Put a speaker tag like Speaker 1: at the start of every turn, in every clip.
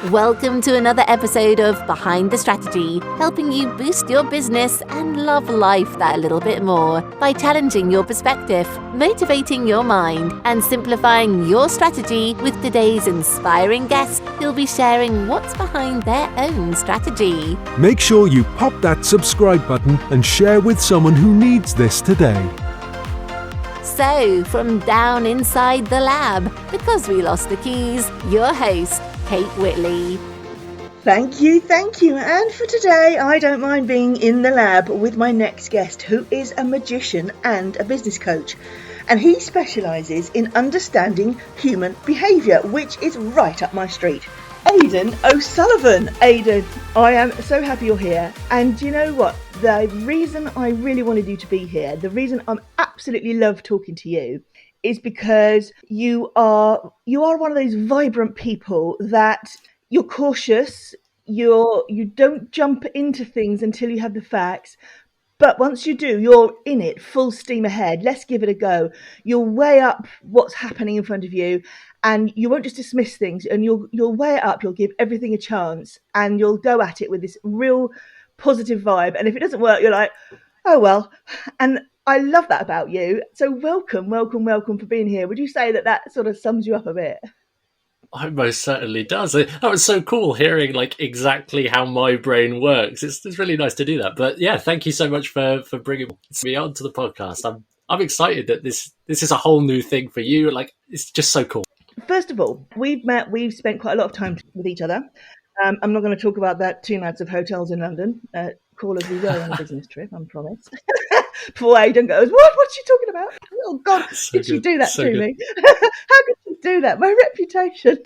Speaker 1: Welcome to another episode of Behind the Strategy, helping you boost your business and love life that a little bit more by challenging your perspective, motivating your mind, and simplifying your strategy with today's inspiring guest who'll be sharing what's behind their own strategy.
Speaker 2: Make sure you pop that subscribe button and share with someone who needs this today.
Speaker 1: So, from down inside the lab, because we lost the keys, your host, Kate Whitley.
Speaker 3: Thank you. And for today, I don't mind being in the lab with my next guest, who is a magician and a business coach. And he specialises in understanding human behaviour, which is right up my street. Aidan O'Sullivan. Aidan, I am so happy you're here. And you know what? The reason I really wanted you to be here, the reason I absolutely love talking to you, is because you are one of those vibrant people that you're cautious, you don't jump into things until you have the facts, but once you do, you're in it, full steam ahead. Let's give it a go. You'll weigh up what's happening in front of you, and you won't just dismiss things, and you'll weigh it up, you'll give everything a chance, and you'll go at it with this real positive vibe. And if it doesn't work, you're like, oh well. And I love that about you. So welcome for being here. Would you say that sort of sums you up a bit?
Speaker 4: It most certainly does. That was so cool hearing like exactly how my brain works. It's really nice to do that. But yeah, thank you so much for bringing me onto the podcast. I'm excited that this is a whole new thing for you. Like, it's just so cool.
Speaker 3: First of all, we've spent quite a lot of time with each other. I'm not going to talk about that 2 nights of hotels in London. Call as we were on a business trip, I promise. Before Aidan goes, what's she talking about? Oh God, did she do that to me? How could she do that? My reputation.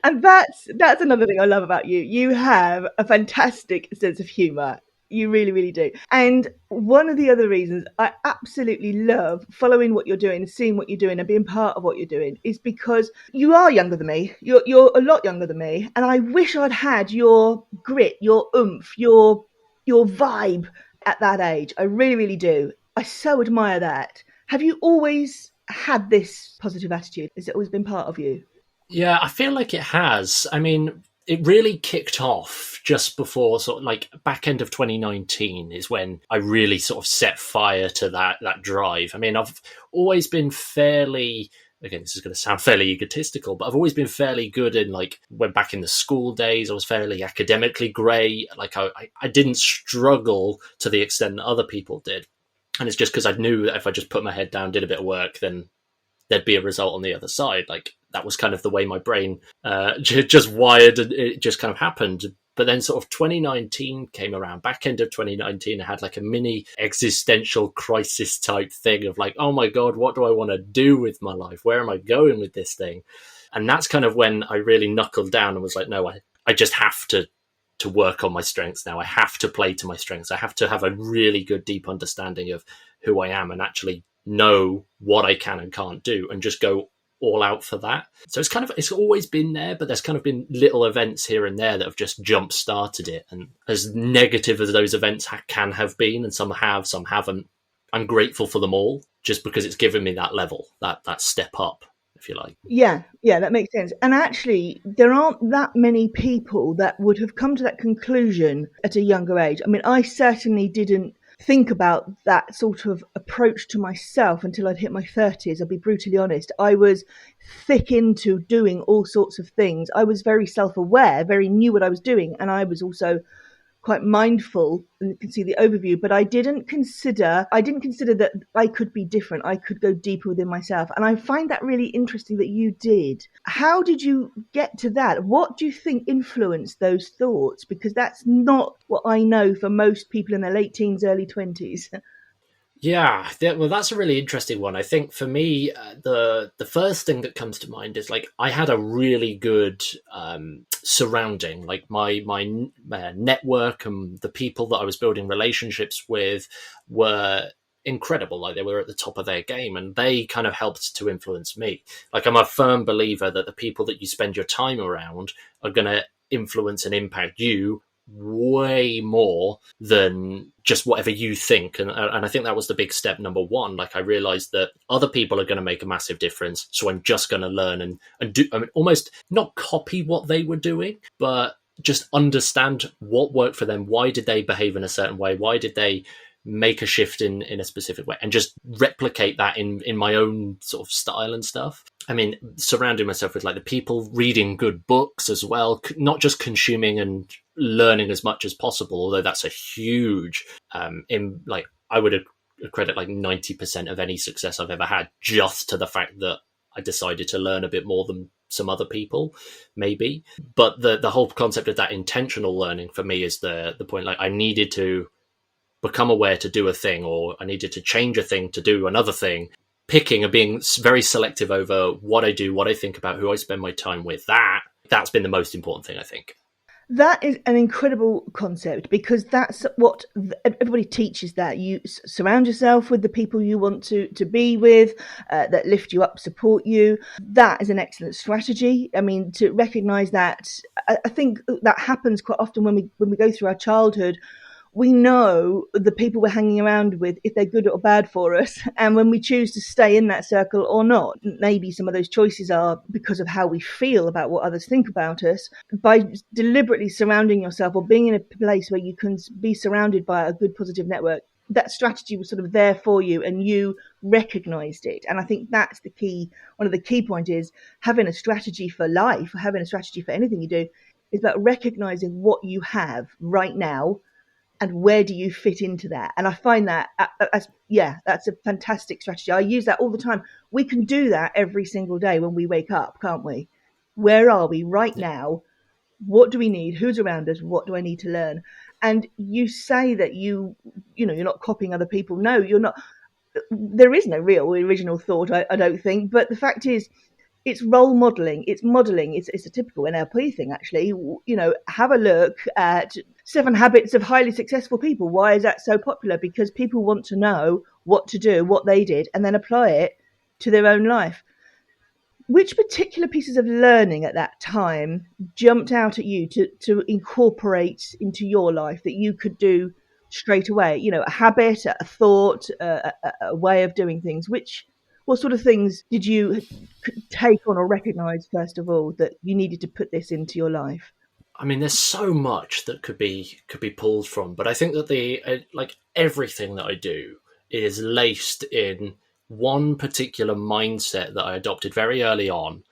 Speaker 3: And that's another thing I love about you. You have a fantastic sense of humour. You really, really do. And one of the other reasons I absolutely love following what you're doing, seeing what you're doing and being part of what you're doing is because you are younger than me. You're a lot younger than me. And I wish I'd had your grit, your oomph, your vibe at that age. I really, really do. I so admire that. Have you always had this positive attitude? Has it always been part of you?
Speaker 4: Yeah, I feel like it has. I mean, it really kicked off just before sort of like back end of 2019 is when I really sort of set fire to that drive. I mean, I've always been fairly, again, this is going to sound fairly egotistical, but I've always been fairly good in like when back in the school days, I was fairly academically great. Like I didn't struggle to the extent that other people did. And it's just because I knew that if I just put my head down, did a bit of work, then there'd be a result on the other side. Like that was kind of the way my brain just wired, and it just kind of happened. But then sort of 2019 came around, back end of 2019, I had like a mini existential crisis type thing of like, oh my God, what do I want to do with my life? Where am I going with this thing? And that's kind of when I really knuckled down and was like, no, I just have to work on my strengths now. I have to play to my strengths. I have to have a really good, deep understanding of who I am and actually know what I can and can't do and just go all out for that. So it's always been there, but there's kind of been little events here and there that have just jump started it. And as negative as those events can have been, and some have, some haven't, I'm grateful for them all just because it's given me that level, that step up, if you like.
Speaker 3: Yeah, that makes sense. And actually, there aren't that many people that would have come to that conclusion at a younger age. I mean, I certainly didn't think about that sort of approach to myself until I'd hit my 30s. I'll be brutally honest. I was thick into doing all sorts of things. I was very self-aware, very knew what I was doing. And I was also quite mindful, and you can see the overview, but I didn't consider that I could be different. I could go deeper within myself. And I find that really interesting that you did. How did you get to that? What do you think influenced those thoughts? Because that's not what I know for most people in their late teens, early 20s.
Speaker 4: Yeah, well, that's a really interesting one. I think for me, the first thing that comes to mind is like I had a really good surrounding, like my network and the people that I was building relationships with were incredible. Like they were at the top of their game, and they kind of helped to influence me. Like I'm a firm believer that the people that you spend your time around are going to influence and impact you way more than just whatever you think. And I think that was the big step number one. Like, I realized that other people are going to make a massive difference. So I'm just going to learn and do, I mean, almost not copy what they were doing, but just understand what worked for them. Why did they behave in a certain way? Why did they make a shift in a specific way, and just replicate that in my own sort of style and stuff. I mean, surrounding myself with like the people, reading good books as well, not just consuming and learning as much as possible, although that's a huge in like I would credit like 90% of any success I've ever had just to the fact that I decided to learn a bit more than some other people, maybe. But the whole concept of that intentional learning for me is the point. Like, I needed to become aware to do a thing, or I needed to change a thing to do another thing. Picking and being very selective over what I do, what I think about, who I spend my time with. That's been the most important thing, I think.
Speaker 3: That is an incredible concept, because that's what everybody teaches, that you surround yourself with the people you want to be with, that lift you up, support you. That is an excellent strategy. I mean, to recognise that, I think that happens quite often when we go through our childhood. We know the people we're hanging around with, if they're good or bad for us, and when we choose to stay in that circle or not. Maybe some of those choices are because of how we feel about what others think about us. By deliberately surrounding yourself, or being in a place where you can be surrounded by a good positive network, that strategy was sort of there for you and you recognized it. And I think that's the key. One of the key points is having a strategy for life, or having a strategy for anything you do, is about recognizing what you have right now and where do you fit into that. And I find that, that's a fantastic strategy. I use that all the time. We can do that every single day when we wake up, can't we? Where are we right now? What do we need? Who's around us? What do I need to learn? And you say that you're not copying other people. No, you're not. There is no real original thought, I don't think. But the fact is, it's role modeling. It's modeling. It's a typical NLP thing, actually. Have a look at 7 Habits of Highly Successful People. Why is that so popular? Because people want to know what to do, what they did, and then apply it to their own life. Which particular pieces of learning at that time jumped out at you to incorporate into your life that you could do straight away? A habit, a thought, a way of doing things. What sort of things did you take on or recognise, first of all, that you needed to put this into your life?
Speaker 4: I mean, there's so much that could be pulled from, but I think that everything that I do is laced in one particular mindset that I adopted very early on,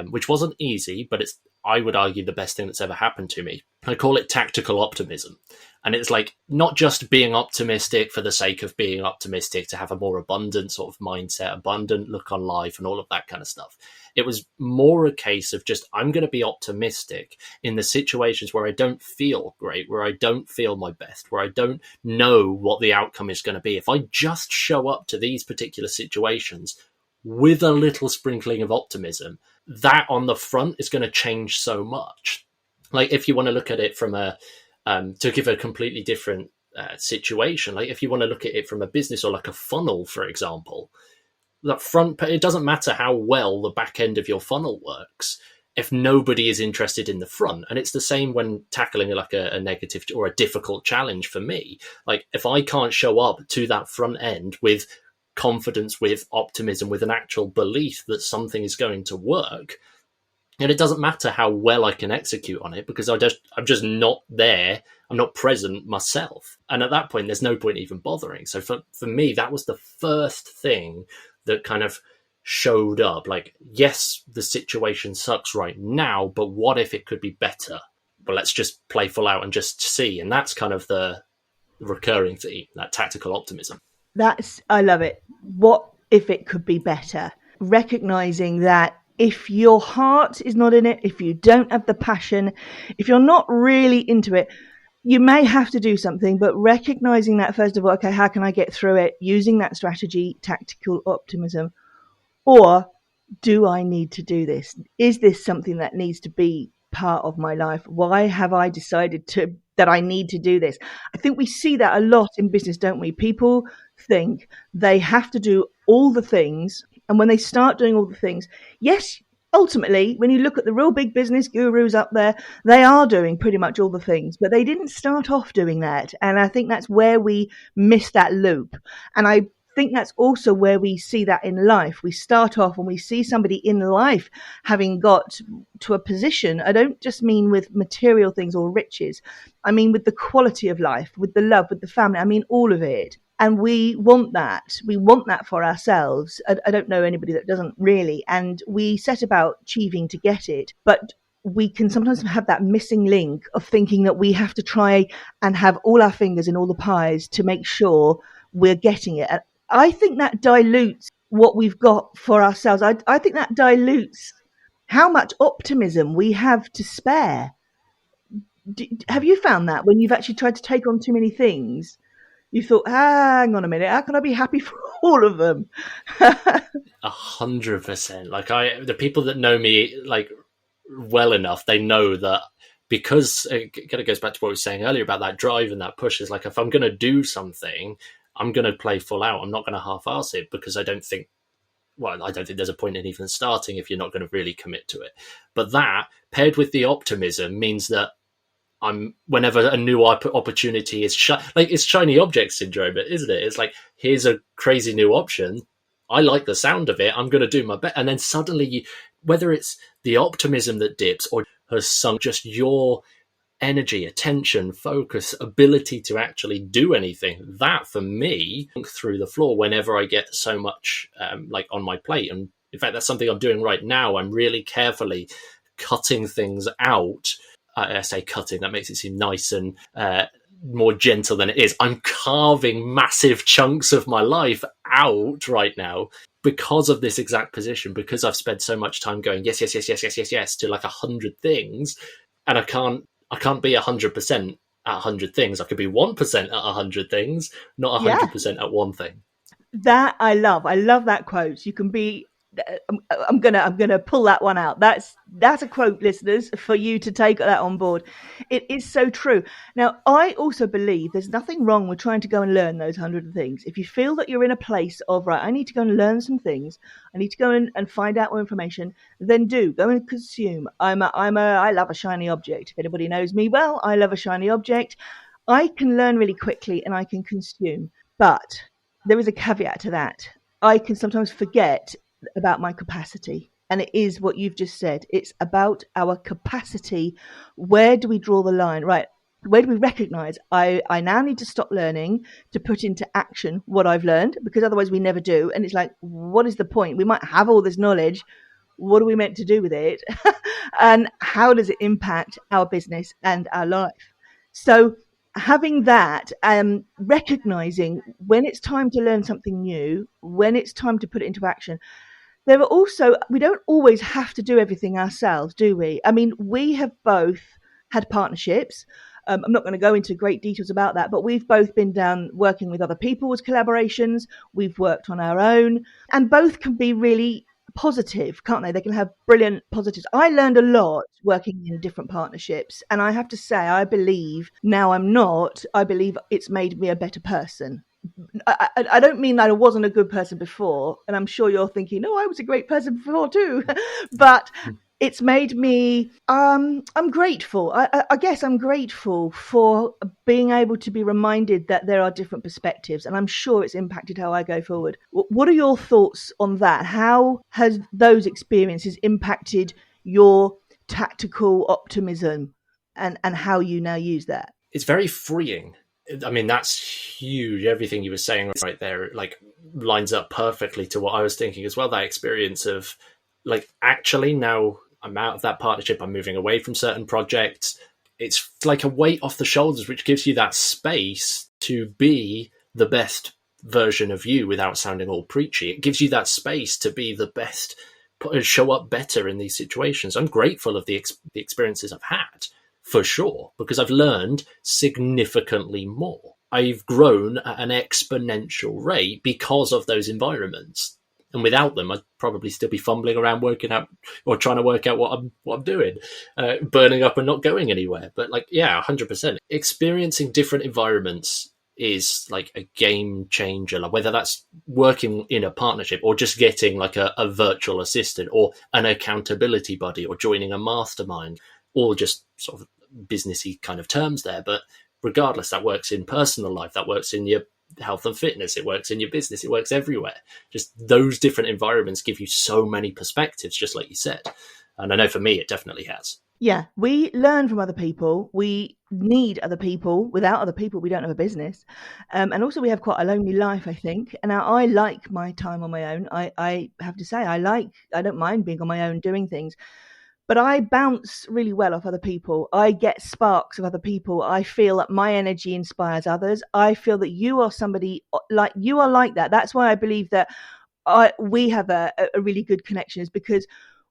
Speaker 4: which wasn't easy, but it's, I would argue, the best thing that's ever happened to me. I call it tactical optimism. And it's like not just being optimistic for the sake of being optimistic, to have a more abundant sort of mindset, abundant look on life and all of that kind of stuff. It was more a case of just, I'm going to be optimistic in the situations where I don't feel great, where I don't feel my best, where I don't know what the outcome is going to be. If I just show up to these particular situations with a little sprinkling of optimism, that on the front is going to change so much. Like, if you want to look at it from to give a completely different situation, like if you want to look at it from a business or like a funnel, for example, that front, it doesn't matter how well the back end of your funnel works if nobody is interested in the front. And it's the same when tackling like a negative or a difficult challenge for me. Like, if I can't show up to that front end with confidence, with optimism, with an actual belief that something is going to work, and it doesn't matter how well I can execute on it, because I'm just not there. I'm not present myself. And at that point, there's no point even bothering. So for me, that was the first thing that kind of showed up. Like, yes, the situation sucks right now, but what if it could be better? But let's just play full out and just see. And that's kind of the recurring theme, that tactical optimism.
Speaker 3: I love it. What if it could be better? Recognizing that if your heart is not in it, if you don't have the passion, if you're not really into it, you may have to do something, but recognizing that, first of all, okay, how can I get through it? Using that strategy, tactical optimism. Or do I need to do this? Is this something that needs to be part of my life? Why have I decided that I need to do this? I think we see that a lot in business, don't we? People think they have to do all the things. And when they start doing all the things, yes, ultimately, when you look at the real big business gurus up there, they are doing pretty much all the things, but they didn't start off doing that. And I think that's where we miss that loop. And I think that's also where we see that in life. We start off and we see somebody in life having got to a position. I don't just mean with material things or riches. I mean with the quality of life, with the love, with the family. I mean all of it. And we want that. We want that for ourselves. I don't know anybody that doesn't really. And we set about achieving to get it. But we can sometimes have that missing link of thinking that we have to try and have all our fingers in all the pies to make sure we're getting it. I think that dilutes what we've got for ourselves. I think that dilutes how much optimism we have to spare. Have you found that when you've actually tried to take on too many things, you thought, hang on a minute, how can I be happy for all of them?
Speaker 4: 100%. Like the people that know me like well enough, they know that, because it kind of goes back to what I was saying earlier about that drive and that push. Is like, if I'm going to do something, I'm going to play full out. I'm not going to half-arse it, because I don't think there's a point in even starting if you're not going to really commit to it. But that, paired with the optimism, means that whenever a new opportunity is it's shiny object syndrome, isn't it? It's like, here's a crazy new option. I like the sound of it. I'm going to do my best. And then suddenly, whether it's the optimism that dips or has sunk, just your energy, attention, focus, ability to actually do anything, that for me through the floor whenever I get so much like on my plate. And in fact, that's something I'm doing right now. I'm really carefully cutting things out. I say cutting, that makes it seem nice and more gentle than it is. I'm carving massive chunks of my life out right now because of this exact position, because I've spent so much time going yes to like 100 things, and I can't be 100% at 100 things. I could be 1% at 100 things, not 100% at one thing.
Speaker 3: That I love that quote. You can be. I'm gonna pull that one out. That's a quote, listeners, for you to take that on board. It is so true. Now, I also believe there's nothing wrong with trying to go and learn those 100 things. If you feel that you're in a place of, right, I need to go and learn some things, I need to go and find out more information, then go and consume. I love a shiny object. If anybody knows me well, I love a shiny object. I can learn really quickly and I can consume, but there is a caveat to that. I can sometimes forget about my capacity, and it is what you've just said. It's about our capacity. Where do we draw the line? Right, where do we recognize I now need to stop learning to put into action what I've learned, because otherwise we never do. And it's like, what is the point? We might have all this knowledge, what are we meant to do with it? And how does it impact our business and our life? So having that, recognizing when it's time to learn something new, when it's time to put it into action. There are also, we don't always have to do everything ourselves, do we? I mean, we have both had partnerships. I'm not going to go into great details about that, but we've both been down working with other people with collaborations. We've worked on our own, and both can be really positive, can't they? They can have brilliant positives. I learned a lot working in different partnerships, and I have to say, I believe it's made me a better person. I don't mean that I wasn't a good person before, and I'm sure you're thinking, no, I was a great person before too, but it's made me, I'm grateful. I guess I'm grateful for being able to be reminded that there are different perspectives, and I'm sure it's impacted how I go forward. What are your thoughts on that? How has those experiences impacted your tactical optimism and how you now use that?
Speaker 4: It's very freeing. I mean, that's huge. Everything you were saying right there, like, lines up perfectly to what I was thinking as well. That experience of, like, actually now I'm out of that partnership, I'm moving away from certain projects. It's like a weight off the shoulders, which gives you that space to be the best version of you without sounding all preachy. It gives you that space to be the best, show up better in these situations. I'm grateful of the experiences I've had, for sure, because I've learned significantly more. I've grown at an exponential rate because of those environments. And without them, I'd probably still be fumbling around working out or trying to work out what I'm doing, burning up and not going anywhere. But 100%. Experiencing different environments is like a game changer, like whether that's working in a partnership or just getting like a virtual assistant or an accountability buddy or joining a mastermind, all just sort of businessy kind of terms there. But regardless, that works in personal life, that works in your health and fitness, it works in your business, it works everywhere. Just those different environments give you so many perspectives, just like you said. And I know for me, it definitely has.
Speaker 3: Yeah, we learn from other people. We need other people. Without other people, we don't have a business. And also we have quite a lonely life, I think. And now I like my time on my own. I have to say, I don't mind being on my own doing things. But I bounce really well off other people. I get sparks of other people. I feel that my energy inspires others. I feel that you are somebody like you are like that. That's why I believe that we have a really good connection, is because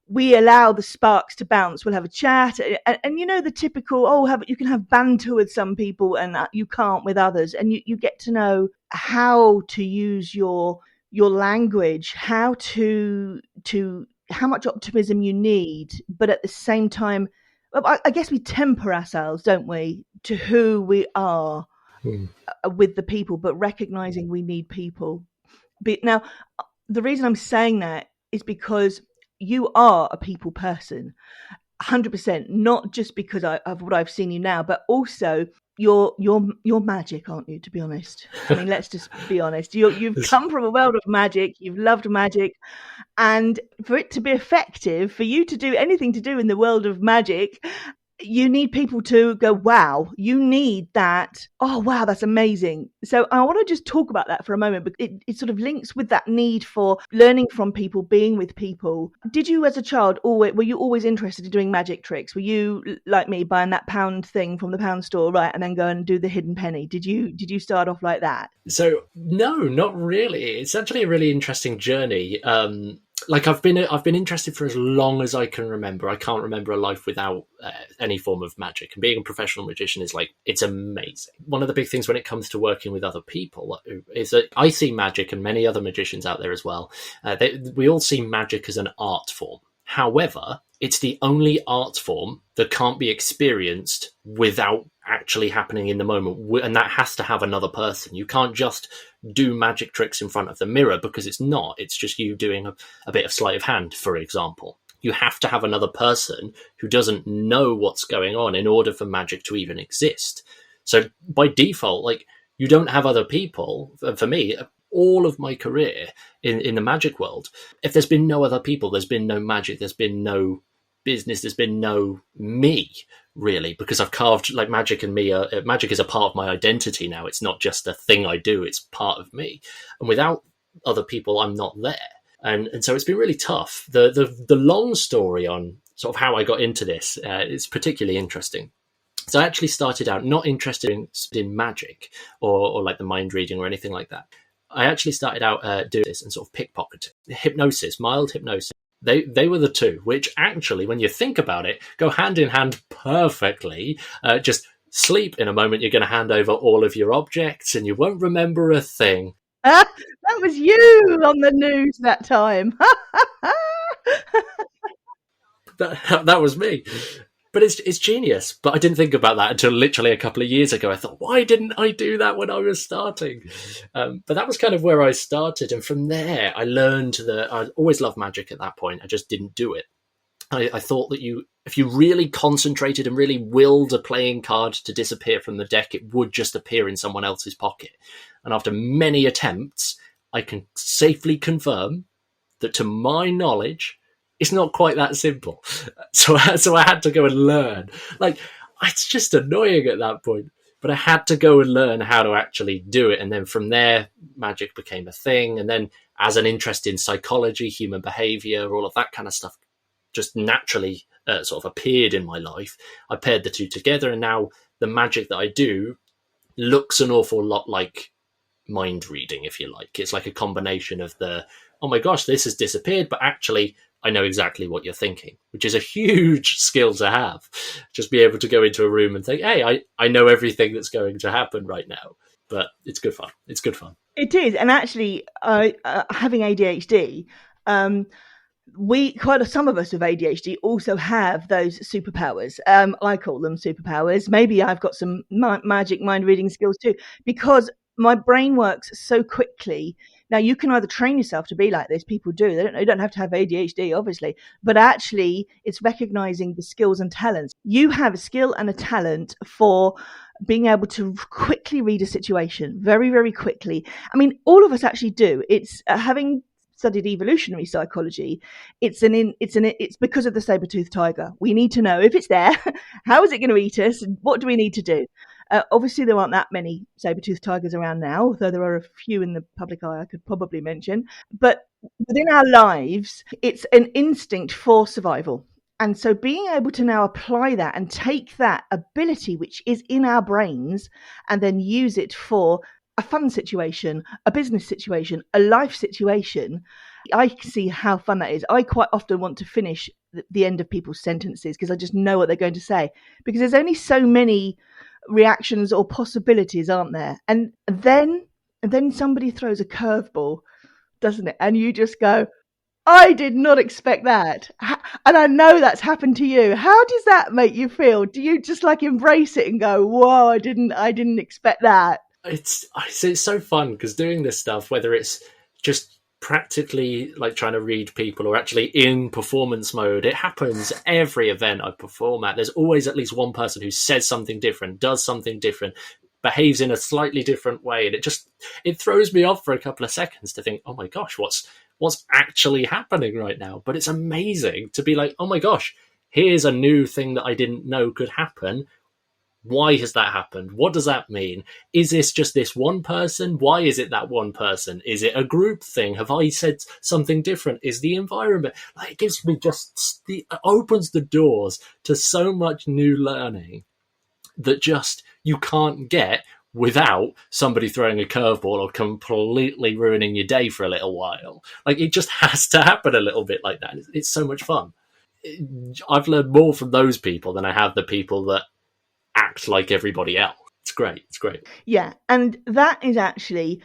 Speaker 3: we allow the sparks to bounce. We'll have a chat, and you know the typical, you can have banter with some people and you can't with others, and you get to know how to use your language, how much optimism you need, but at the same time, I guess we temper ourselves, don't we, to who we are with the people, but recognizing we need people. But now, the reason I'm saying that is because you are a people person, 100%, not just because of what I've seen you now, but also you're magic, aren't you, to be honest? I mean, let's just be honest. You've come from a world of magic, you've loved magic, and for it to be effective, for you to do anything to do in the world of magic, you need people to go, wow, you need that. Oh, wow, that's amazing. So I want to just talk about that for a moment, but it sort of links with that need for learning from people, being with people. Did you as a child, were you always interested in doing magic tricks? Were you like me, buying that pound thing from the pound store, right, and then go and do the hidden penny? Did you start off like that?
Speaker 4: So no, not really. It's actually a really interesting journey. Like I've been interested for as long as I can remember. I can't remember a life without any form of magic. And being a professional magician is it's amazing. One of the big things when it comes to working with other people is that I see magic, and many other magicians out there as well. We all see magic as an art form. However, it's the only art form that can't be experienced without actually happening in the moment, and that has to have another person. You can't just do magic tricks in front of the mirror, because it's just you doing a bit of sleight of hand, for example. You have to have another person who doesn't know what's going on in order for magic to even exist. So by default, you don't have other people. For me, all of my career in the magic world, if there's been no other people, there's been no magic, there's been no business, there's been no me, really, because I've carved magic, and magic is a part of my identity now. It's not just a thing I do, it's part of me. And without other people, I'm not there. And so it's been really tough. The long story on sort of how I got into this is particularly interesting. So I actually started out not interested in magic or like the mind reading or anything like that. I actually started out doing this and sort of pickpocketing, hypnosis, mild hypnosis. They were the two, which actually, when you think about it, go hand in hand perfectly. Just sleep in a moment, you're going to hand over all of your objects and you won't remember a thing.
Speaker 3: That was you on the news that time.
Speaker 4: That was me. But it's genius. But I didn't think about that until literally a couple of years ago. I thought, why didn't I do that when I was starting? But that was kind of where I started. And from there, I learned that I always loved magic at that point. I just didn't do it. I thought that if you really concentrated and really willed a playing card to disappear from the deck, it would just appear in someone else's pocket. And after many attempts, I can safely confirm that, to my knowledge, it's not quite that simple. So I had to go and learn. It's just annoying at that point. But I had to go and learn how to actually do it. And then from there, magic became a thing. And then as an interest in psychology, human behaviour, all of that kind of stuff just naturally sort of appeared in my life. I paired the two together. And now the magic that I do looks an awful lot like mind reading, if you like. It's like a combination of oh my gosh, this has disappeared, but actually I know exactly what you're thinking, which is a huge skill to have. Just be able to go into a room and think, hey, I know everything that's going to happen right now. But it's good fun. It's good fun.
Speaker 3: It is. And actually, having ADHD, some of us with ADHD also have those superpowers. I call them superpowers. Maybe I've got some magic mind reading skills too, because my brain works so quickly. Now, you can either train yourself to be like this. People do. They don't have to have ADHD, obviously. But actually, it's recognizing the skills and talents. You have a skill and a talent for being able to quickly read a situation very, very quickly. I mean, all of us actually do. It's having studied evolutionary psychology. It's because of the saber-toothed tiger. We need to know if it's there, how is it going to eat us, and what do we need to do? Obviously, there aren't that many saber-toothed tigers around now, though there are a few in the public eye I could probably mention. But within our lives, it's an instinct for survival. And so being able to now apply that and take that ability, which is in our brains, and then use it for a fun situation, a business situation, a life situation, I see how fun that is. I quite often want to finish the end of people's sentences because I just know what they're going to say, because there's only so many reactions or possibilities, aren't there? And then somebody throws a curveball, doesn't it? And you just go, I did not expect that. And I know that's happened to you. How does that make you feel? Do you just like embrace it and go, whoa, I didn't expect that?
Speaker 4: It's so fun because doing this stuff, whether it's just practically like trying to read people or actually in performance mode, it happens every event I perform at. There's always at least one person who says something different, does something different, behaves in a slightly different way, and it throws me off for a couple of seconds to think, oh my gosh, what's actually happening right now? But it's amazing to be like, oh my gosh, here's a new thing that I didn't know could happen. Why has that happened? What does that mean? Is this just this one person? Why is it that one person? Is it a group thing? Have I said something different? Is the environment? Like, it gives me it opens the doors to so much new learning that just you can't get without somebody throwing a curveball or completely ruining your day for a little while. Like, it just has to happen a little bit like that. It's so much fun. I've learned more from those people than I have the people that act like everybody else. It's great.
Speaker 3: Yeah, and that is actually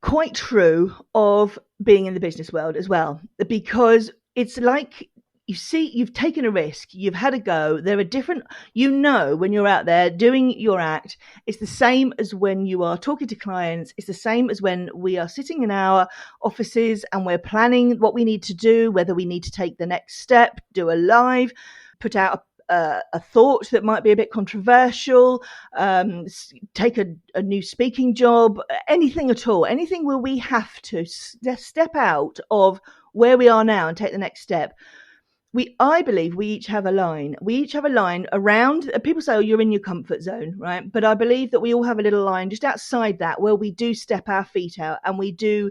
Speaker 3: quite true of being in the business world as well, because it's like, you see, you've taken a risk, you've had a go. There are different, when you're out there doing your act, it's the same as when you are talking to clients. It's the same as when we are sitting in our offices and we're planning what we need to do, whether we need to take the next step, do a live, put out a thought that might be a bit controversial, take a new speaking job, anything at all, anything where we have to step out of where we are now and take the next step. I believe we each have a line. We each have a line around, people say, oh, you're in your comfort zone, right? But I believe that we all have a little line just outside that where we do step our feet out and we do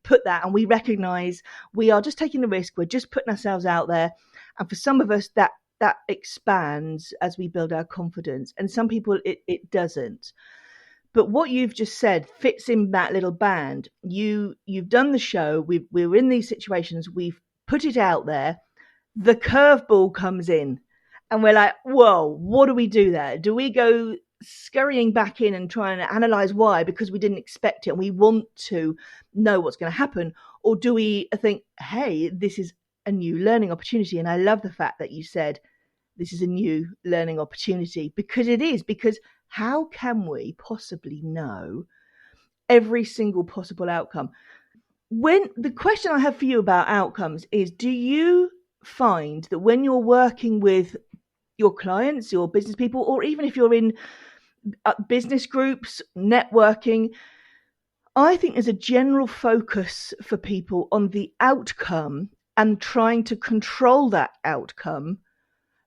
Speaker 3: put that, and we recognize we are just taking the risk. We're just putting ourselves out there. And for some of us, that expands as we build our confidence. And some people, it doesn't. But what you've just said fits in that little band. You've done the show. We're in these situations. We've put it out there. The curveball comes in and we're like, whoa, what do we do there? Do we go scurrying back in and try and analyze why, because we didn't expect it and we want to know what's going to happen? Or do we think, hey, this is a new learning opportunity? And I love the fact that you said this is a new learning opportunity, because it is. Because how can we possibly know every single possible outcome? When the question I have for you about outcomes is, do you find that when you're working with your clients, your business people, or even if you're in business groups, networking, I think there's a general focus for people on the outcome and trying to control that outcome,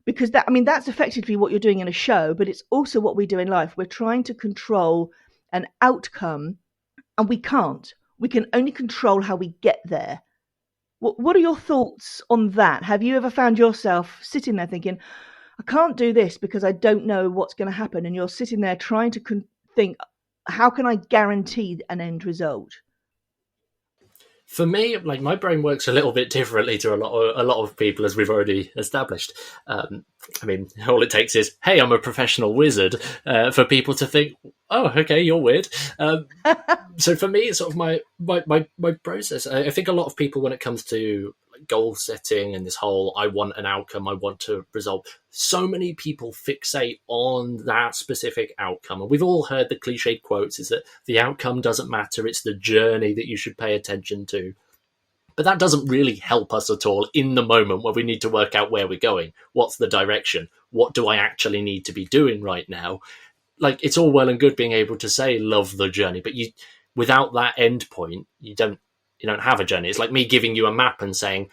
Speaker 3: because that's effectively what you're doing in a show, but it's also what we do in life. We're trying to control an outcome, and we can't. We can only control how we get there. What are your thoughts on that? Have you ever found yourself sitting there thinking, I can't do this because I don't know what's going to happen, and you're sitting there trying to think, how can I guarantee an end result?
Speaker 4: For me, like, my brain works a little bit differently to a lot of people, as we've already established. All it takes is, hey, I'm a professional wizard, for people to think, oh, okay, you're weird. So for me, it's sort of my process. I think a lot of people, when it comes to goal setting and this whole I want an outcome, I want to resolve. So many people fixate on that specific outcome. And we've all heard the cliched quotes is that the outcome doesn't matter, it's the journey that you should pay attention to. But that doesn't really help us at all in the moment where we need to work out where we're going. What's the direction? What do I actually need to be doing right now? Like, it's all well and good being able to say love the journey, but without that end point, you don't have a journey. It's like me giving you a map and saying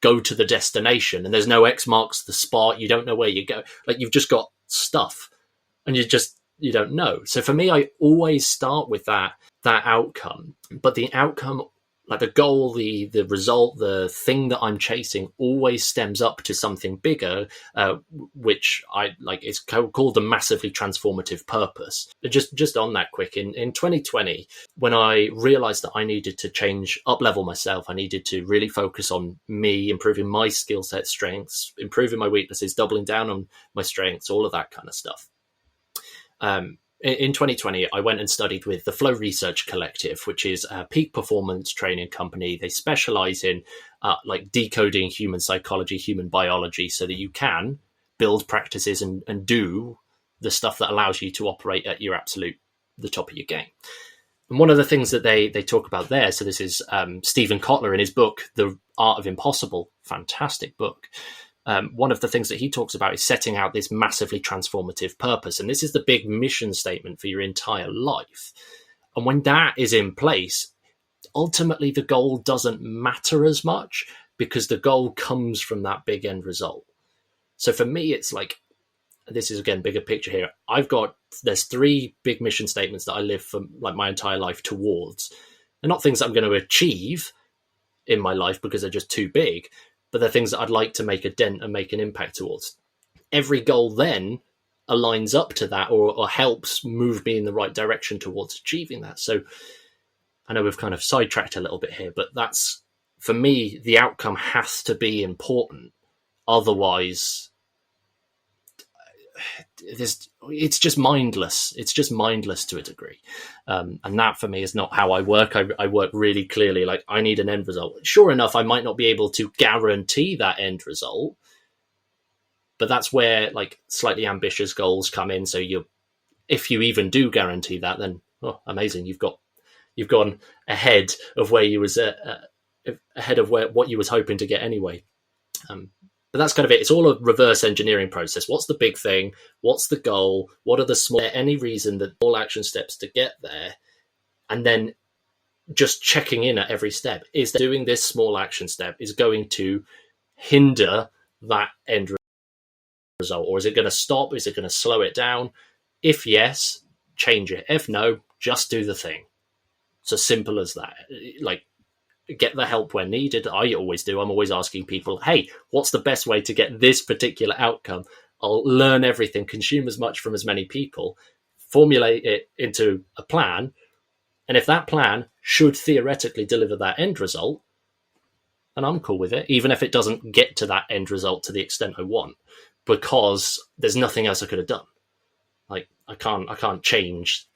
Speaker 4: go to the destination, and there's no X marks the spot. You don't know where you go. Like, you've just got stuff, and you don't know. So for me, I always start with that outcome, but the outcome, like the goal, the result, the thing that I'm chasing always stems up to something bigger, which I like. It's called the massively transformative purpose. Just on that quick, in 2020, when I realized that I needed to up level myself, I needed to really focus on me, improving my skill set, strengths, improving my weaknesses, doubling down on my strengths, all of that kind of stuff. In 2020, I went and studied with the Flow Research Collective, which is a peak performance training company. They specialize in like decoding human psychology, human biology, so that you can build practices and do the stuff that allows you to operate at the top of your game. And one of the things that they talk about there, so this is Stephen Kotler in his book, The Art of Impossible, fantastic book. One of the things that he talks about is setting out this massively transformative purpose. And this is the big mission statement for your entire life. And when that is in place, ultimately the goal doesn't matter as much because the goal comes from that big end result. So for me, it's like, this is again, bigger picture here. There's 3 big mission statements that I live for like my entire life towards. They're not things that I'm going to achieve in my life because they're just too big, but they're things that I'd like to make a dent and make an impact towards. Every goal then aligns up to that or helps move me in the right direction towards achieving that. So I know we've kind of sidetracked a little bit here, but that's, for me, the outcome has to be important. Otherwise, it's just mindless. It's just mindless to a degree. And that for me is not how I work. I work really clearly. Like, I need an end result. Sure enough, I might not be able to guarantee that end result, but that's where like slightly ambitious goals come in. So if you even do guarantee that, then amazing. You've gone ahead of where you was ahead of what you was hoping to get anyway. But that's kind of it. It's all a reverse engineering process. What's the big thing? What's the goal? What are the small, any reason that all action steps to get there? And then just checking in at every step. Is doing this small action step is going to hinder that end result? Or is it going to stop? Is it going to slow it down? If yes, change it. If no, just do the thing. It's as simple as that. Like, get the help where needed. I always do. I'm always asking people, hey, what's the best way to get this particular outcome? I'll learn everything, consume as much from as many people, formulate it into a plan. And if that plan should theoretically deliver that end result, and I'm cool with it, even if it doesn't get to that end result to the extent I want, because there's nothing else I could have done. Like, I can't change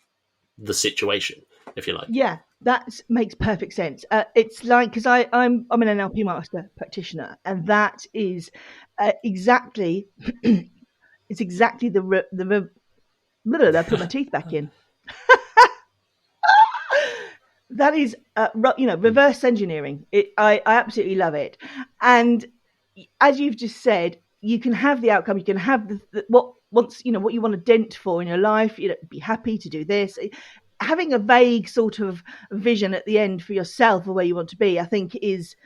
Speaker 4: the situation, if you like.
Speaker 3: Yeah, that makes perfect sense. It's like, because I'm an NLP master practitioner, and that is exactly it's exactly the put my teeth back in. That is reverse engineering. I absolutely love it. And as you've just said, you can have the outcome. You can have what you want to dent for in your life. Be happy to do this. Having a vague sort of vision at the end for yourself or where you want to be, I think is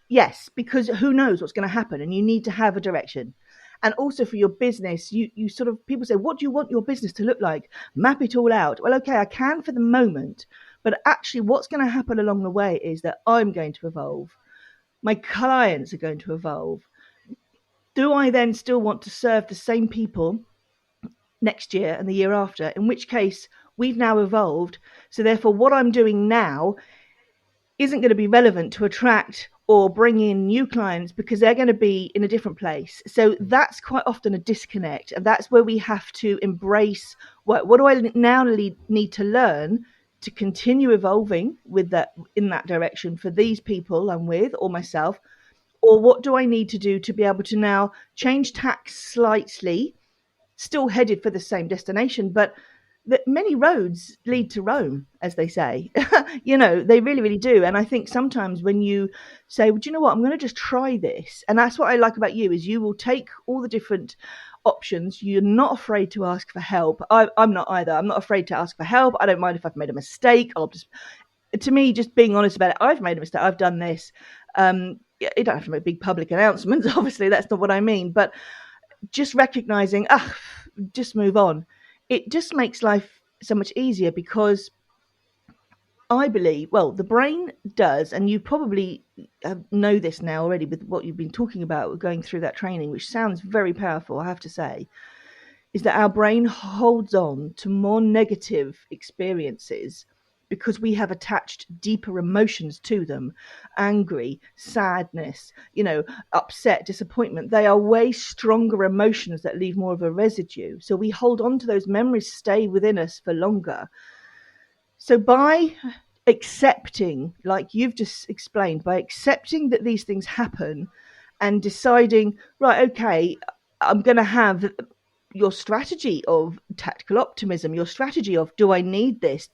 Speaker 3: yes, because who knows what's going to happen, and you need to have a direction. And also for your business, you sort of, people say, what do you want your business to look like? Map it all out. Well, okay, I can for the moment, but actually what's going to happen along the way is that I'm going to evolve. My clients are going to evolve. Do I then still want to serve the same people next year and the year after? In which case, we've now evolved. So therefore, what I'm doing now isn't going to be relevant to attract or bring in new clients because they're going to be in a different place. So that's quite often a disconnect. And that's where we have to embrace what do I now need to learn to continue evolving with that in that direction for these people I'm with or myself, Or what do I need to do to be able to now change tack slightly, still headed for the same destination, but that many roads lead to Rome, as they say. They really, really do. And I think sometimes when you say, well, do you know what, I'm going to just try this. And that's what I like about you, is you will take all the different options. You're not afraid to ask for help. I'm not either. I'm not afraid to ask for help. I don't mind if I've made a mistake. To me, just being honest about it, I've made a mistake. I've done this. You don't have to make big public announcements. Obviously, that's not what I mean. But just recognizing, just move on. It just makes life so much easier, because I believe, well, the brain does, and you probably know this now already with what you've been talking about going through that training, which sounds very powerful, I have to say, is that our brain holds on to more negative experiences because we have attached deeper emotions to them. Angry, sadness, upset, disappointment. They are way stronger emotions that leave more of a residue. So we hold on to those memories, stay within us for longer. So by accepting, like you've just explained, by accepting that these things happen and deciding, right, okay, I'm going to have your strategy of tactical optimism, your strategy of, do I need this?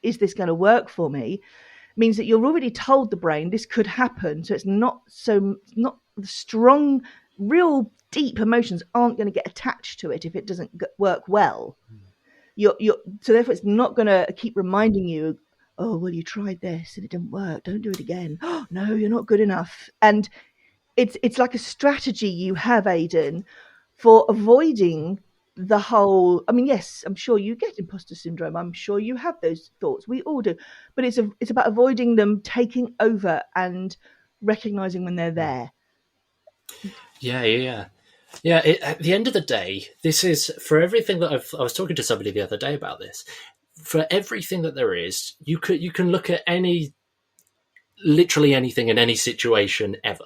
Speaker 3: Is this going to work for me? Means that you're already told the brain this could happen. So it's not the strong, real deep emotions aren't going to get attached to it if it doesn't work well. So therefore it's not going to keep reminding you, oh, well, you tried this and it didn't work. Don't do it again. Oh, no, you're not good enough. And it's like a strategy you have, Aidan, for avoiding the whole. I mean, yes, I'm sure you get imposter syndrome. I'm sure you have those thoughts. We all do. But it's about avoiding them taking over and recognizing when they're there.
Speaker 4: Yeah. At the end of the day, this is for everything that I was talking to somebody the other day about this. For everything that there is, you can look at literally anything in any situation ever.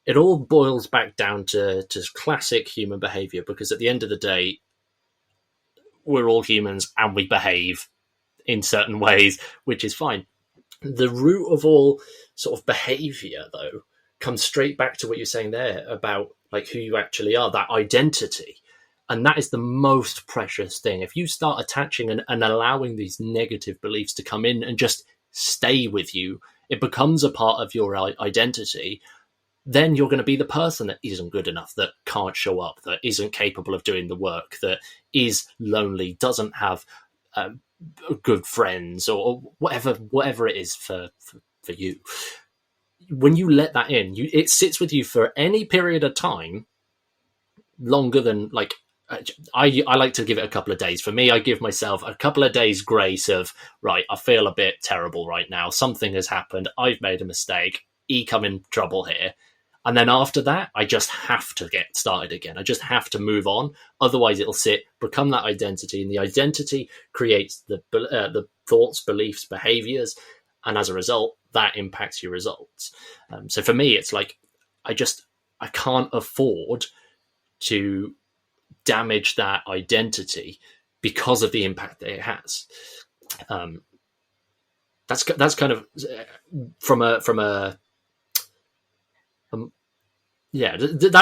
Speaker 4: It all boils back down to classic human behaviour, because at the end of the day, we're all humans and we behave in certain ways, which is fine. The root of all sort of behaviour, though, comes straight back to what you're saying there about like who you actually are, that identity. And that is the most precious thing. If you start attaching and allowing these negative beliefs to come in and just stay with you, it becomes a part of your identity. Then you're going to be the person that isn't good enough, that can't show up, that isn't capable of doing the work, that is lonely, doesn't have good friends, or whatever it is for you. When you let that in, it sits with you for any period of time longer than, like, I like to give it a couple of days. For me, I give myself a couple of days grace of, right, I feel a bit terrible right now. Something has happened. I've made a mistake. I'm in trouble here. And then after that, I just have to get started again. I just have to move on. Otherwise, it'll become that identity. And the identity creates the thoughts, beliefs, behaviors. And as a result, that impacts your results. So for me, it's like, I can't afford to damage that identity because of the impact that it has. That's kind of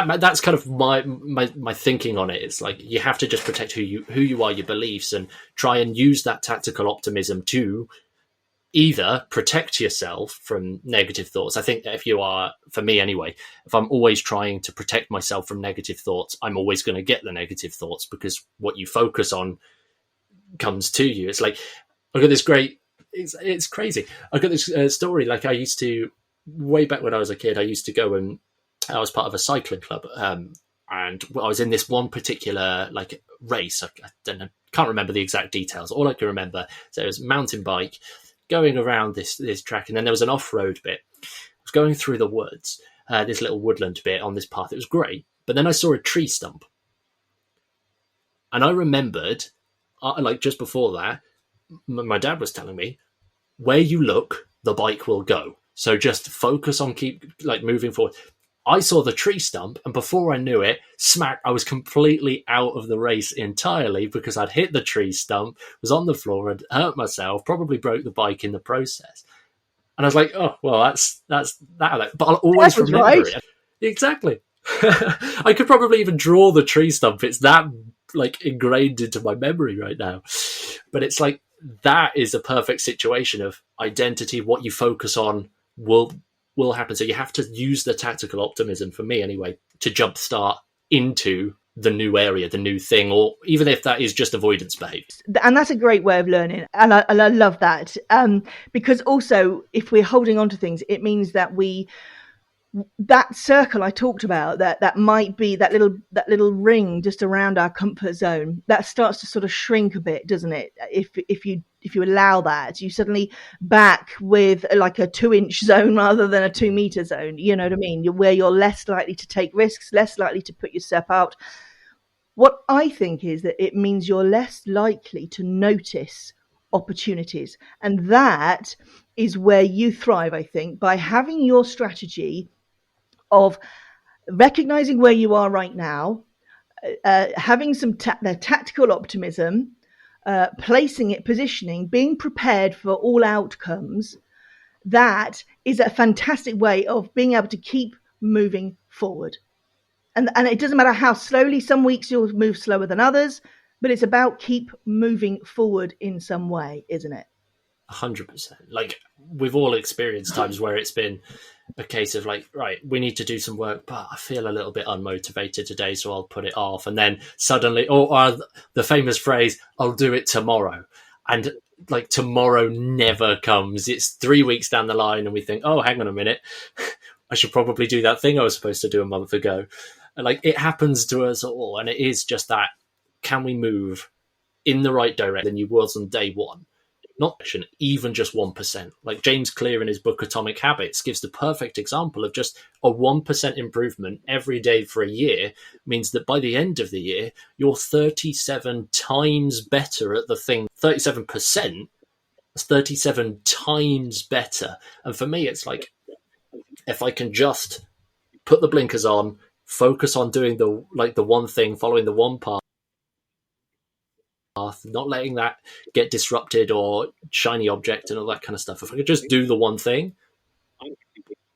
Speaker 4: that's kind of my thinking on it. It's like, you have to just protect who you are, your beliefs, and try and use that tactical optimism to either protect yourself from negative thoughts. I think that for me anyway, if I'm always trying to protect myself from negative thoughts, I'm always going to get the negative thoughts, because what you focus on comes to you. It's like, I got this great, it's crazy. I got this story. Like, I used to, way back when I was a kid, I used to go and I was part of a cycling club. And I was in this one particular like race. I don't know, can't remember the exact details. All I can remember, so it was mountain bike, going around this track, and then there was an off-road bit. I was going through the woods, this little woodland bit on this path. It was great, but then I saw a tree stump, and I remembered, like just before that, my dad was telling me, where you look, the bike will go. So just focus on moving forward. I saw the tree stump, and before I knew it, smack, I was completely out of the race entirely, because I'd hit the tree stump, was on the floor, and hurt myself, probably broke the bike in the process. And I was like, oh, well, that's that. But I'll always
Speaker 3: That was
Speaker 4: remember
Speaker 3: right.
Speaker 4: it. Exactly. I could probably even draw the tree stump. It's that like ingrained into my memory right now. But it's like that is a perfect situation of identity. What you focus on will happen. So you have to use the tactical optimism, for me anyway, to jumpstart into the new area, the new thing, or even if that is just avoidance behavior.
Speaker 3: And that's a great way of learning. And I love that. Because also, if we're holding on to things, it means that that circle I talked about, that might be that little ring just around our comfort zone, that starts to sort of shrink a bit, doesn't it? If you allow that, you suddenly back with like a 2-inch zone rather than a 2-meter zone. You know what I mean? Where you're less likely to take risks, less likely to put yourself out. What I think is that it means you're less likely to notice opportunities, and that is where you thrive, I think, by having your strategy of recognizing where you are right now, having some tactical optimism, positioning, being prepared for all outcomes. That is a fantastic way of being able to keep moving forward. And it doesn't matter how slowly, some weeks you'll move slower than others, but it's about keep moving forward in some way, isn't it?
Speaker 4: 100%. Like, we've all experienced times where it's been a case of like, right, we need to do some work, but I feel a little bit unmotivated today, so I'll put it off. And then suddenly, or the famous phrase, I'll do it tomorrow. And like tomorrow never comes. It's 3 weeks down the line and we think, oh, hang on a minute, I should probably do that thing I was supposed to do a month ago. And like, it happens to us all. And it is just that, can we move in the right direction than you was on day one? Not even just 1%. Like James Clear in his book Atomic Habits gives the perfect example of just a 1% improvement every day for a year means that by the end of the year, you're 37 times better at the thing. 37%, that's 37 times better. And for me, it's like, if I can just put the blinkers on, focus on doing the one thing, following the one path, not letting that get disrupted or shiny object and all that kind of stuff. If I could just do the one thing,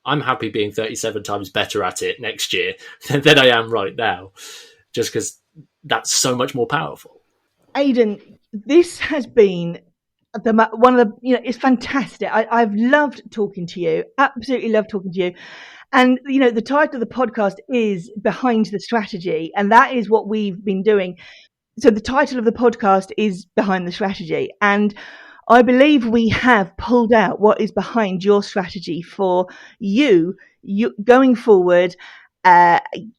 Speaker 4: I'm happy being 37 times better at it next year than I am right now, just because that's so much more powerful.
Speaker 3: Aidan, this has been one of the, it's fantastic. I've loved talking to you, absolutely loved talking to you. And, the title of the podcast is Behind the Strategy, and that is what we've been doing. So the title of the podcast is Behind the Strategy. And I believe we have pulled out what is behind your strategy for you going forward,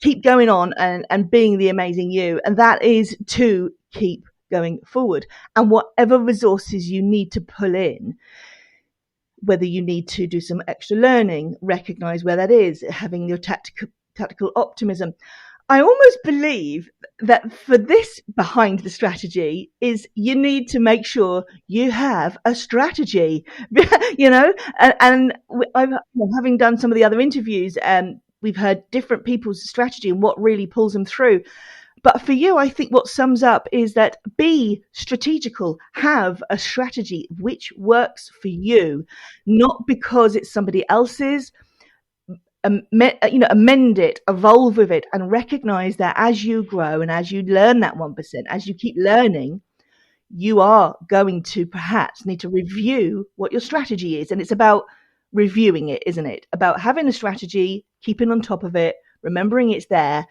Speaker 3: keep going on and being the amazing you. And that is to keep going forward. And whatever resources you need to pull in, whether you need to do some extra learning, recognize where that is, having your tactical optimism. I almost believe that for this behind the strategy is you need to make sure you have a strategy, and having done some of the other interviews, we've heard different people's strategy and what really pulls them through. But for you, I think what sums up is that be strategical, have a strategy which works for you, not because it's somebody else's. Amend it, evolve with it, and recognize that as you grow and as you learn that 1%, as you keep learning, you are going to perhaps need to review what your strategy is. And it's about reviewing it, isn't it? About having a strategy, keeping on top of it, remembering it's there,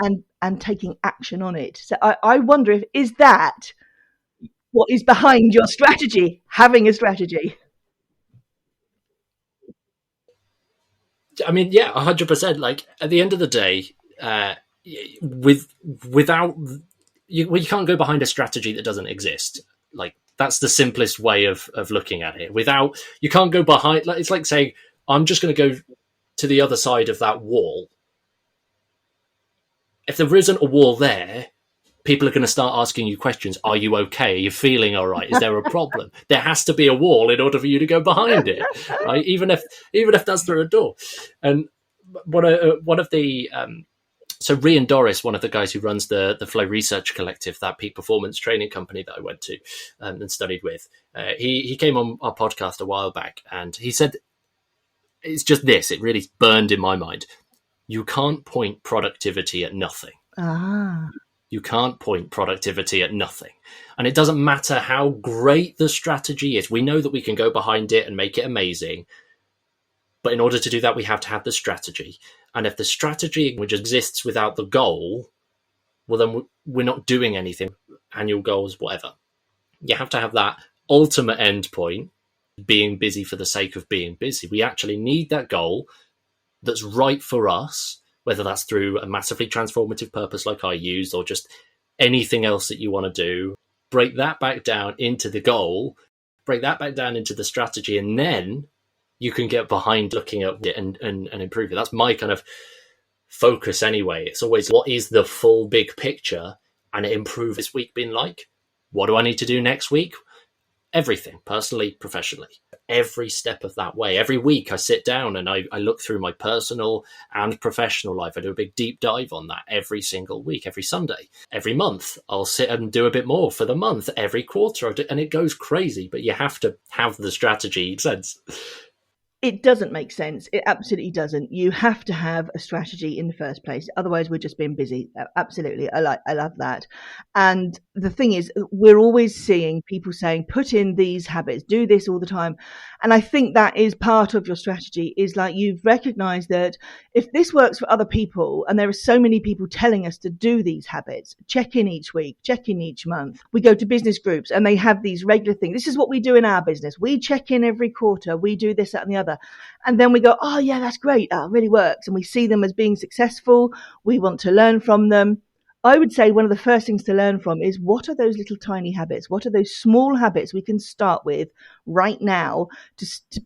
Speaker 3: and taking action on it. So I wonder is that what is behind your strategy, having a strategy?
Speaker 4: I mean, yeah, 100%. Like, at the end of the day, without you can't go behind a strategy that doesn't exist. Like, that's the simplest way of looking at it. You can't go behind. It's like saying, I'm just going to go to the other side of that wall. If there isn't a wall there, people are going to start asking you questions. Are you okay? Are you feeling all right? Is there a problem? There has to be a wall in order for you to go behind it, right? Even if that's through a door. And one of the so Rian Doris, one of the guys who runs the Flow Research Collective, that peak performance training company that I went to and studied with, he came on our podcast a while back, and he said it's just this, it really burned in my mind. You can't point productivity at nothing.
Speaker 3: Ah.
Speaker 4: You can't point productivity at nothing. And it doesn't matter how great the strategy is. We know that we can go behind it and make it amazing. But in order to do that, we have to have the strategy. And if the strategy which exists without the goal, well, then we're not doing anything. Annual goals, whatever. You have to have that ultimate end point, being busy for the sake of being busy. We actually need that goal that's right for us, whether that's through a massively transformative purpose like I used, or just anything else that you want to do. Break that back down into the goal, break that back down into the strategy, and then you can get behind looking at it and improve it. That's my kind of focus anyway. It's always, what is the full big picture, and improve this week been like? What do I need to do next week? Everything, personally, professionally, every step of that way. Every week I sit down and I look through my personal and professional life. I do a big deep dive on that every single week, every Sunday. Every month I'll sit and do a bit more for the month. Every quarter, and it goes crazy, but you have to have the strategy sense.
Speaker 3: It doesn't make sense. It absolutely doesn't. You have to have a strategy in the first place. Otherwise, we're just being busy. Absolutely. I love that. And the thing is, we're always seeing people saying, put in these habits, do this all the time. And I think that is part of your strategy, is like, you've recognized that if this works for other people, and there are so many people telling us to do these habits, check in each week, check in each month. We go to business groups and they have these regular things. This is what we do in our business. We check in every quarter. We do this, that, and the other. And then we go, oh yeah, that's great. That really works. And we see them as being successful. We want to learn from them. I would say one of the first things to learn from is, what are those little tiny habits? What are those small habits we can start with right now?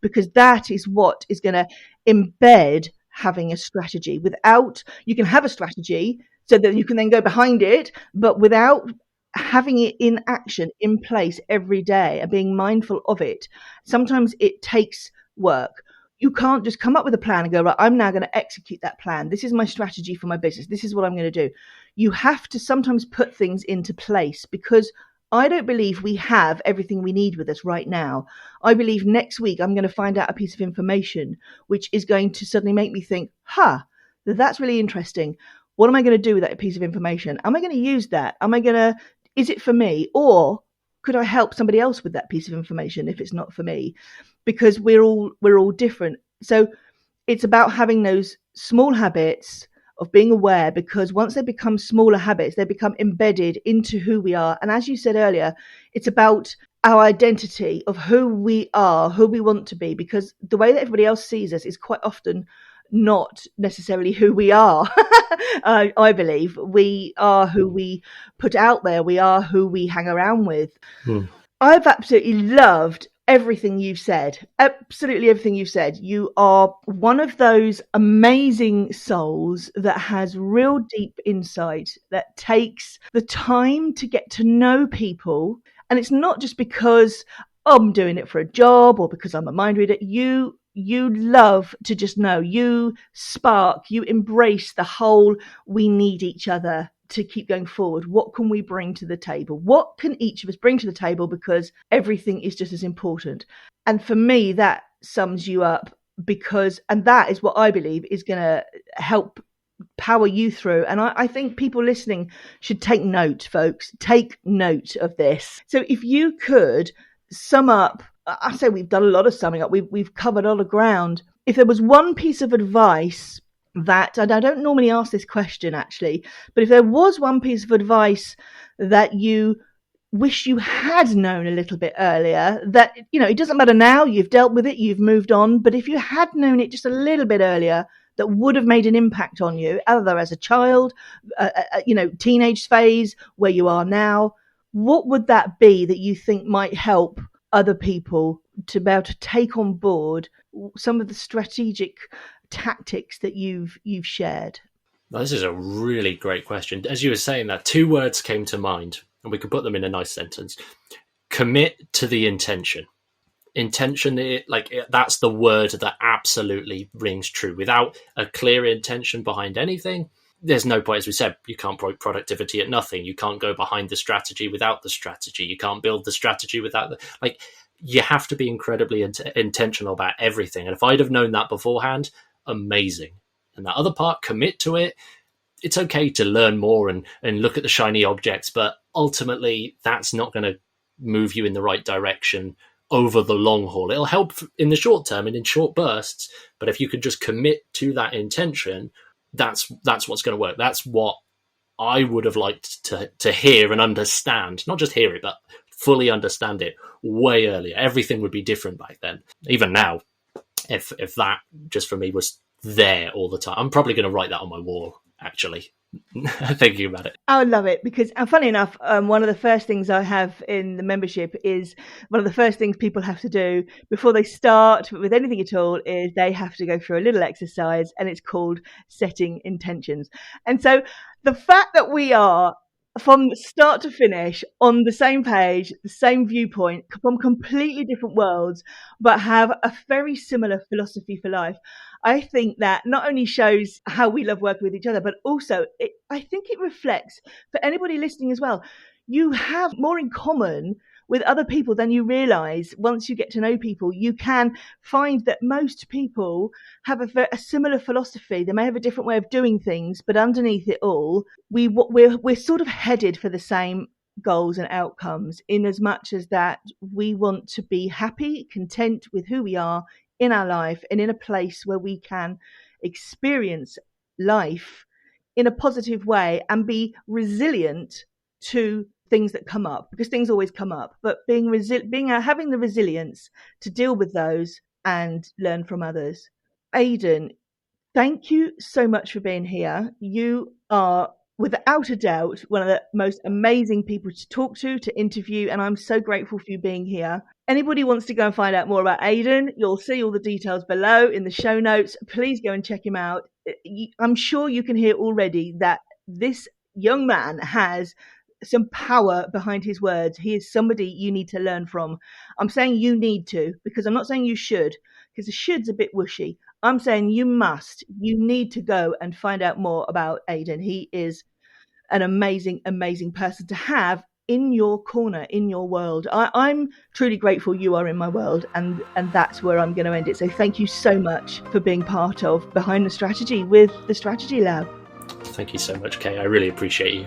Speaker 3: Because that is what is going to embed having a strategy. You can have a strategy so that you can then go behind it, but without having it in action, in place every day, and being mindful of it. Sometimes it takes work. You can't just come up with a plan and go, right, I'm now going to execute that plan. This is my strategy for my business. This is what I'm going to do. You have to sometimes put things into place, because I don't believe we have everything we need with us right now. I believe next week I'm going to find out a piece of information which is going to suddenly make me think, that's really interesting. What am I going to do with that piece of information? Am I going to use that? Is it for me? Or could I help somebody else with that piece of information if it's not for me? Because we're all different. So it's about having those small habits of being aware, because once they become smaller habits, they become embedded into who we are. And as you said earlier, it's about our identity of who we are, who we want to be, because the way that everybody else sees us is quite often not necessarily who we are. I believe we are who we put out there. We are who we hang around with. I've absolutely loved everything you've said. Absolutely everything you've said. You are one of those amazing souls that has real deep insight, that takes the time to get to know people. And it's not just because I'm doing it for a job or because I'm a mind reader. You love to just know. You spark, you embrace the whole, we need each other to keep going forward. What can we bring to the table? What can each of us bring to the table? Because everything is just as important. And for me, that sums you up, and that is what I believe is going to help power you through. And I think people listening should take note, folks. Take note of this. So if you could sum up, I say we've done a lot of summing up. We've covered a lot of ground. If there was one piece of advice that, and I don't normally ask this question actually, but if there was one piece of advice that you wish you had known a little bit earlier, that, it doesn't matter now, you've dealt with it, you've moved on, but if you had known it just a little bit earlier, that would have made an impact on you, either as a child, teenage phase, where you are now, what would that be that you think might help other people to be able to take on board some of the strategic tactics that you've shared?
Speaker 4: Well, this is a really great question. As you were saying that, two words came to mind, and we could put them in a nice sentence. Commit to the intention. Intention, that's the word that absolutely rings true. Without a clear intention behind anything, there's no point. As we said, you can't point productivity at nothing. You can't go behind the strategy without the strategy. You can't build the strategy without you have to be incredibly intentional about everything. And if I'd have known that beforehand, amazing. And that other part, commit to it. It's okay to learn more and look at the shiny objects, but ultimately that's not going to move you in the right direction over the long haul. It'll help in the short term and in short bursts, but if you could just commit to that intention, that's what's going to work. That's what I would have liked to hear and understand, not just hear it, but fully understand it way earlier. Everything would be different back then. Even now, if that just for me was there all the time, I'm probably going to write that on my wall, actually, thinking about it.
Speaker 3: I love it because, and funny enough, one of the first things I have in the membership is one of the first things people have to do before they start with anything at all is they have to go through a little exercise, and it's called setting intentions. And so the fact that we are from start to finish on the same page, the same viewpoint, from completely different worlds, but have a very similar philosophy for life, I think that not only shows how we love working with each other, but also I think it reflects for anybody listening as well. You have more in common with other people than you realize. Once you get to know people, you can find that most people have a similar philosophy. They may have a different way of doing things, but underneath it all, we're sort of headed for the same goals and outcomes, in as much as that we want to be happy, content with who we are in our life, and in a place where we can experience life in a positive way and be resilient to things that come up, because things always come up, but having the resilience to deal with those and learn from others. Aidan, thank you so much for being here. You are without a doubt one of the most amazing people to talk to interview, and I'm so grateful for you being here. Anybody wants to go and find out more about Aidan, you'll see all the details below in the show notes. Please go and check him out. I'm sure you can hear already that this young man has some power behind his words. He is somebody you need to learn from. I'm saying you need to, because I'm not saying you should, because the should's a bit wishy. I'm saying you need to go and find out more about Aidan. He is an amazing, amazing person to have in your corner, in your world. I'm truly grateful you are in my world, and that's where I'm going to end it. So thank you so much for being part of Behind the Strategy with the Strategy Lab.
Speaker 4: Thank you so much, Kay. I really appreciate you.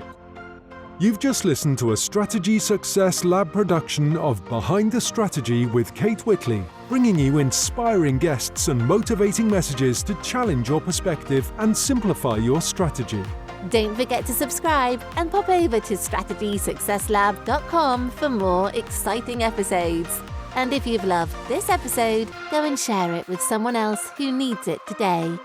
Speaker 2: You've just listened to a Strategy Success Lab production of Behind the Strategy with Kate Whitley, bringing you inspiring guests and motivating messages to challenge your perspective and simplify your strategy.
Speaker 1: Don't forget to subscribe and pop over to strategysuccesslab.com for more exciting episodes. And if you've loved this episode, go and share it with someone else who needs it today.